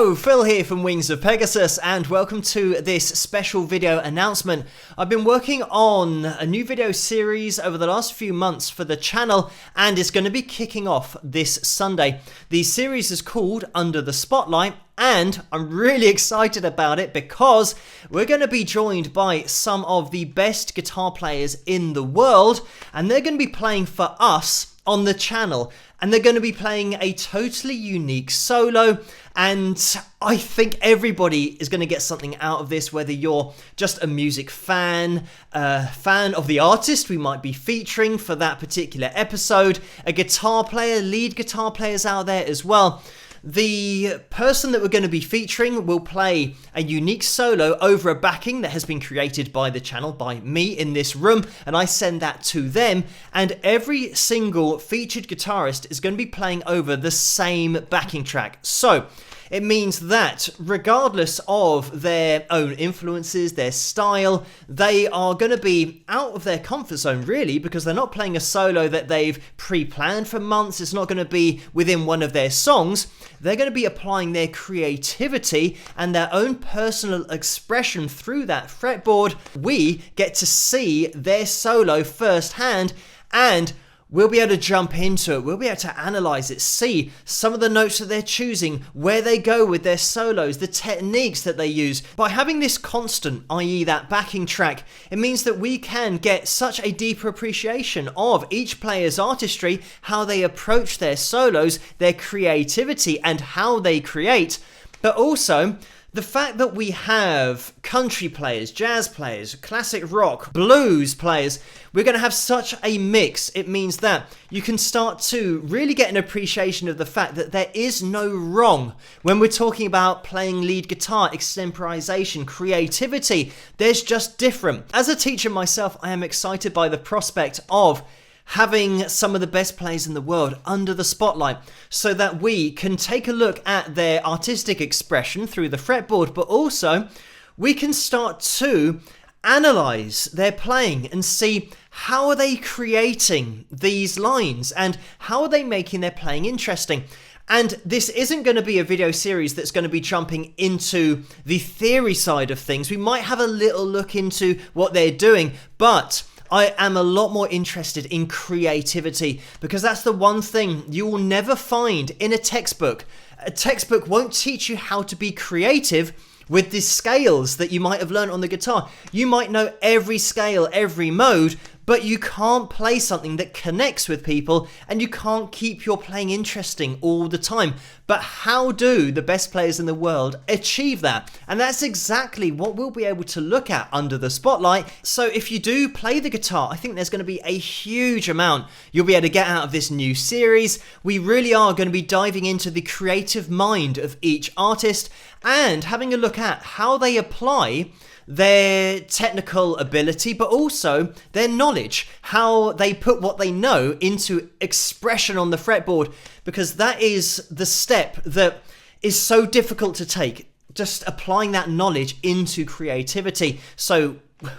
Hello, Phil here from Wings of Pegasus, and welcome to this special video announcement. I've been working on a new video series over the last few months for the channel, and it's going to be kicking off this Sunday. The series is called Under the Spotlight, and I'm really excited about it because we're going to be joined by some of the best guitar players in the world, and they're going to be playing for us on the channel. And they're going to be playing a totally unique solo, and I think everybody is going to get something out of this, whether you're just a music fan, a fan of the artist we might be featuring for that particular episode, a guitar player, lead guitar players out there as well. The person that we're going to be featuring will play a unique solo over a backing that has been created by the channel, by me in this room, and I send that to them, and every single featured guitarist is going to be playing over the same backing track. So it means that regardless of their own influences, their style, they are going to be out of their comfort zone really, because they're not playing a solo that they've pre-planned for months. It's not going to be within one of their songs. They're going to be applying their creativity and their own personal expression through that fretboard. We get to see their solo firsthand, and we'll be able to jump into it, we'll be able to analyze it, see some of the notes that they're choosing, where they go with their solos, the techniques that they use. By having this constant, i.e. that backing track, it means that we can get such a deeper appreciation of each player's artistry, how they approach their solos, their creativity, and how they create. But also, the fact that we have country players, jazz players, classic rock, blues players, we're going to have such a mix. It means that you can start to really get an appreciation of the fact that there is no wrong when we're talking about playing lead guitar, extemporization, creativity. There's just different. As a teacher myself, I am excited by the prospect of having some of the best players in the world under the spotlight so that we can take a look at their artistic expression through the fretboard, but also we can start to analyze their playing and see how are they creating these lines and how are they making their playing interesting. And this isn't going to be a video series that's going to be jumping into the theory side of things. We might have a little look into what they're doing, but I am a lot more interested in creativity, because that's the one thing you will never find in a textbook. A textbook won't teach you how to be creative with the scales that you might have learned on the guitar. You might know every scale, every mode, but you can't play something that connects with people, and you can't keep your playing interesting all the time. But how do the best players in the world achieve that? And that's exactly what we'll be able to look at under the spotlight. So if you do play the guitar, I think there's going to be a huge amount you'll be able to get out of this new series. We really are going to be diving into the creative mind of each artist and having a look at how they apply their technical ability, but also their knowledge, how they put what they know into expression on the fretboard, because that is the step that is so difficult to take, just applying that knowledge into creativity. So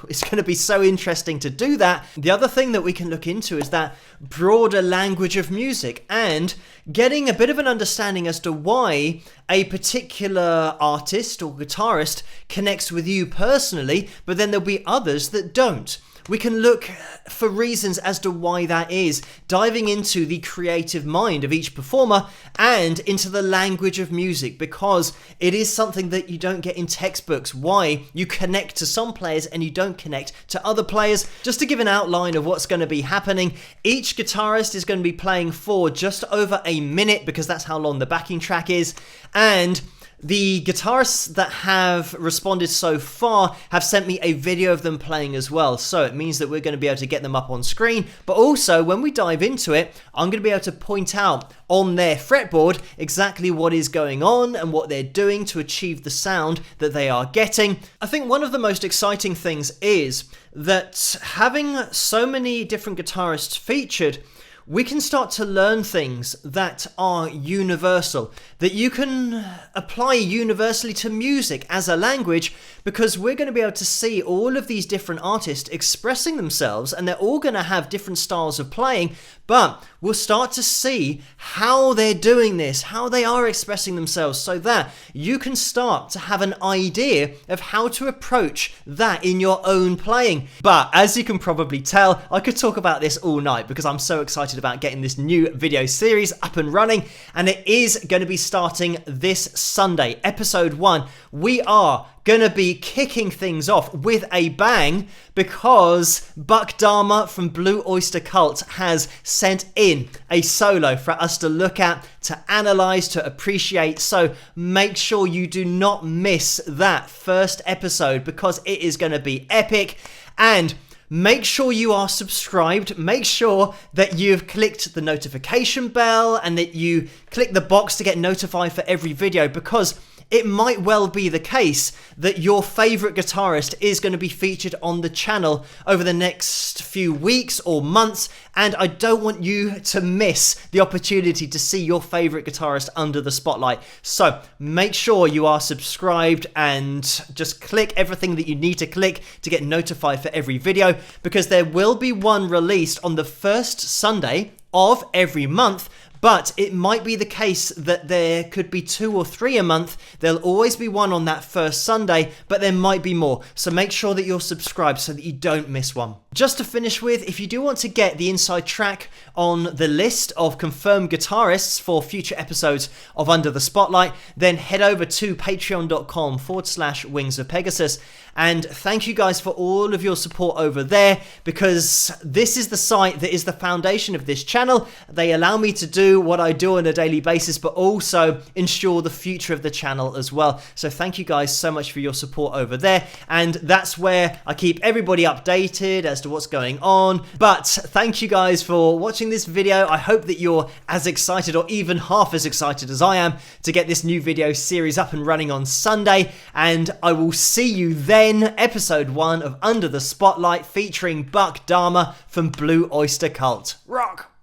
it's going to be so interesting to do that. The other thing that we can look into is that broader language of music and getting a bit of an understanding as to why a particular artist or guitarist connects with you personally, but then there'll be others that don't. We can look for reasons as to why that is, diving into the creative mind of each performer and into the language of music, because it is something that you don't get in textbooks, why you connect to some players and you don't connect to other players. Just to give an outline of what's going to be happening, each guitarist is going to be playing for just over a minute, because that's how long the backing track is, and the guitarists that have responded so far have sent me a video of them playing as well. So it means that we're going to be able to get them up on screen. But also, when we dive into it, I'm going to be able to point out on their fretboard exactly what is going on and what they're doing to achieve the sound that they are getting. I think one of the most exciting things is that having so many different guitarists featured, we can start to learn things that are universal, that you can apply universally to music as a language, because we're going to be able to see all of these different artists expressing themselves, and they're all going to have different styles of playing, but we'll start to see how they're doing this, how they are expressing themselves, so that you can start to have an idea of how to approach that in your own playing. But as you can probably tell, I could talk about this all night because I'm so excited about getting this new video series up and running, and it is going to be starting this Sunday, episode 1. We are going to be kicking things off with a bang because Buck Dharma from Blue Oyster Cult has sent in a solo for us to look at, to analyze, to appreciate. So make sure you do not miss that first episode because it is going to be epic. And make sure you are subscribed. Make sure that you've clicked the notification bell and that you click the box to get notified for every video, because it might well be the case that your favorite guitarist is going to be featured on the channel over the next few weeks or months, and I don't want you to miss the opportunity to see your favorite guitarist under the spotlight. So make sure you are subscribed and just click everything that you need to click to get notified for every video, because there will be one released on the first Sunday of every month. But it might be the case that there could be 2 or 3 a month. There'll always be one on that first Sunday, but there might be more. So make sure that you're subscribed so that you don't miss one. Just to finish with, if you do want to get the inside track on the list of confirmed guitarists for future episodes of Under the Spotlight, then head over to patreon.com/Wings of Pegasus. And thank you guys for all of your support over there, because this is the site that is the foundation of this channel. They allow me to do what I do on a daily basis, but also ensure the future of the channel as well. So thank you guys so much for your support over there. And that's where I keep everybody updated as to what's going on. But thank you guys for watching this video. I hope that you're as excited or even half as excited as I am to get this new video series up and running on Sunday. And I will see you then. Episode 1 of Under the Spotlight featuring Buck Dharma from Blue Oyster Cult. Rock!